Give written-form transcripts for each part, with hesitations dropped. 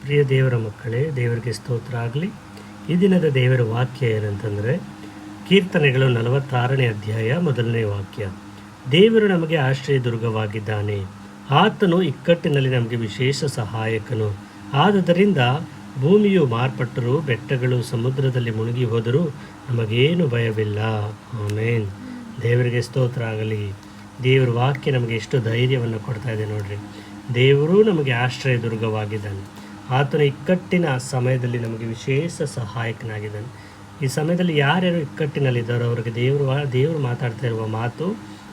ಪ್ರಿಯ ದೇವರ ಮಕ್ಕಳೇ, ದೇವರಿಗೆ ಸ್ತೋತ್ರ ಆಗಲಿ. ಈ ದಿನದ ದೇವರ ವಾಕ್ಯ ಏನಂತಂದರೆ ಕೀರ್ತನೆಗಳು 46ನೇ ಅಧ್ಯಾಯ 1ನೇ ವಾಕ್ಯ. ದೇವರು ನಮಗೆ ಆಶ್ರಯ ದುರ್ಗವಾಗಿದ್ದಾನೆ, ಆತನು ಇಕ್ಕಟ್ಟಿನಲ್ಲಿ ನಮಗೆ ವಿಶೇಷ ಸಹಾಯಕನು. ಆದುದರಿಂದ ಭೂಮಿಯು ಮಾರ್ಪಟ್ಟರೂ ಬೆಟ್ಟಗಳು ಸಮುದ್ರದಲ್ಲಿ ಮುಳುಗಿ ಹೋದರೂ ನಮಗೇನು ಭಯವಿಲ್ಲ. ಆಮೇನ್. ದೇವರಿಗೆ ಸ್ತೋತ್ರ ಆಗಲಿ. ದೇವರ ವಾಕ್ಯ ನಮಗೆ ಎಷ್ಟು ಧೈರ್ಯವನ್ನು ಕೊಡ್ತಾ ಇದೆ ನೋಡ್ರಿ. ದೇವರು ನಮಗೆ ಆಶ್ರಯ ದುರ್ಗವಾಗಿದ್ದಾನೆ, ಆತನ ಇಕ್ಕಟ್ಟಿನ ಸಮಯದಲ್ಲಿ ನಮಗೆ ವಿಶೇಷ ಸಹಾಯಕನಾಗಿದ್ದಾನೆ. ಈ ಸಮಯದಲ್ಲಿ ಯಾರ್ಯಾರು ಇಕ್ಕಟ್ಟಿನಲ್ಲಿದ್ದಾರೋ ಅವರಿಗೆ ದೇವರು ಮಾತಾಡ್ತಾ ಇರುವ ಮಾತು,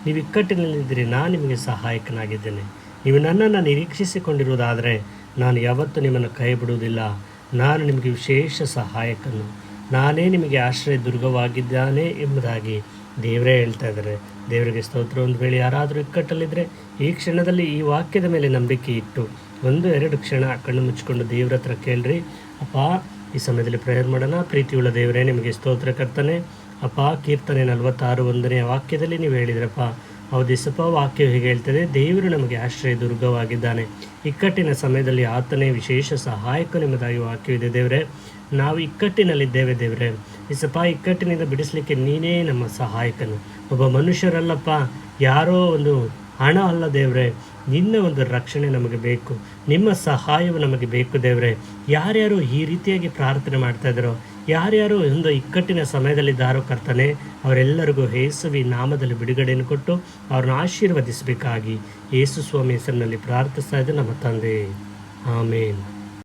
ನೀವು ಇಕ್ಕಟ್ಟಿನಲ್ಲಿದ್ದೀರಿ, ನಾನು ನಿಮಗೆ ಸಹಾಯಕನಾಗಿದ್ದೇನೆ. ನೀವು ನನ್ನನ್ನು ನಿರೀಕ್ಷಿಸಿಕೊಂಡಿರುವುದಾದರೆ ನಾನು ಯಾವತ್ತೂ ನಿಮ್ಮನ್ನು ಕೈ ಬಿಡುವುದಿಲ್ಲ. ನಾನು ನಿಮಗೆ ವಿಶೇಷ ಸಹಾಯಕನು, ನಾನೇ ನಿಮಗೆ ಆಶ್ರಯ ದುರ್ಗವಾಗಿದ್ದಾನೆ ಎಂಬುದಾಗಿ ದೇವರೇ ಹೇಳ್ತಾ ಇದ್ದಾರೆ. ದೇವರಿಗೆ ಸ್ತೋತ್ರ. ಒಂದು ವೇಳೆ ಯಾರಾದರೂ ಇಕ್ಕಟ್ಟಲ್ಲಿದ್ದರೆ ಈ ಕ್ಷಣದಲ್ಲಿ ಈ ವಾಕ್ಯದ ಮೇಲೆ ನಂಬಿಕೆ ಇಟ್ಟು 1-2 ಕ್ಷಣ ಕಣ್ಣು ಮುಚ್ಚಿಕೊಂಡು ದೇವ್ರ ಹತ್ರ ಕೇಳ್ರಿ. ಅಪ್ಪ, ಈ ಸಮಯದಲ್ಲಿ ಪ್ರೇಯರ್ ಮಾಡೋಣ. ಪ್ರೀತಿಯುಳ್ಳ ದೇವರೇ, ನಿಮಗೆ ಸ್ತೋತ್ರ ಕರ್ತನೆ. ಅಪ್ಪ, ಕೀರ್ತನೆ 46 ವಾಕ್ಯದಲ್ಲಿ ನೀವು ಹೇಳಿದ್ರಪ್ಪ, ಹೌದಿಸಪ್ಪ. ವಾಕ್ಯ ಹೀಗೆ ಹೇಳ್ತದೆ, ದೇವರು ನಮಗೆ ಆಶ್ರಯ ದುರ್ಗವಾಗಿದ್ದಾನೆ, ಇಕ್ಕಟ್ಟಿನ ಸಮಯದಲ್ಲಿ ಆತನೇ ವಿಶೇಷ ಸಹಾಯಕ ಎಂಬುದಾಗಿ ವಾಕ್ಯವಿದೆ. ದೇವರೇ, ನಾವು ಇಕ್ಕಟ್ಟಿನಲ್ಲಿದ್ದೇವೆ ದೇವರೇ. ಇಸಪ್ಪ, ಇಕ್ಕಟ್ಟಿನಿಂದ ಬಿಡಿಸಲಿಕ್ಕೆ ನೀನೇ ನಮ್ಮ ಸಹಾಯಕನು. ಒಬ್ಬ ಮನುಷ್ಯರಲ್ಲಪ್ಪ, ಯಾರೋ ಒಂದು ಹಣ ಅಲ್ಲ ದೇವರೇ, ನಿನ್ನ ಒಂದು ರಕ್ಷಣೆ ನಮಗೆ ಬೇಕು, ನಿಮ್ಮ ಸಹಾಯವು ನಮಗೆ ಬೇಕು ದೇವರೇ. ಯಾರ್ಯಾರು ಈ ರೀತಿಯಾಗಿ ಪ್ರಾರ್ಥನೆ ಮಾಡ್ತಾ ಇದ್ದಾರೋ, ಯಾರ್ಯಾರು ಒಂದು ಇಕ್ಕಟ್ಟಿನ ಸಮಯದಲ್ಲಿದ್ದಾರೋ ಕರ್ತನೆ, ಅವರೆಲ್ಲರಿಗೂ ಯೇಸುವಿ ನಾಮದಲ್ಲಿ ಬಿಡುಗಡೆಯನ್ನು ಕೊಟ್ಟು ಅವ್ರನ್ನ ಆಶೀರ್ವದಿಸಬೇಕಾಗಿ ಯೇಸು ಸ್ವಾಮಿ ಹೆಸರಿನಲ್ಲಿ ಪ್ರಾರ್ಥಿಸ್ತಾ ಇದ್ದೆ ನಮ್ಮ ತಂದೆ. ಆಮೇನ್.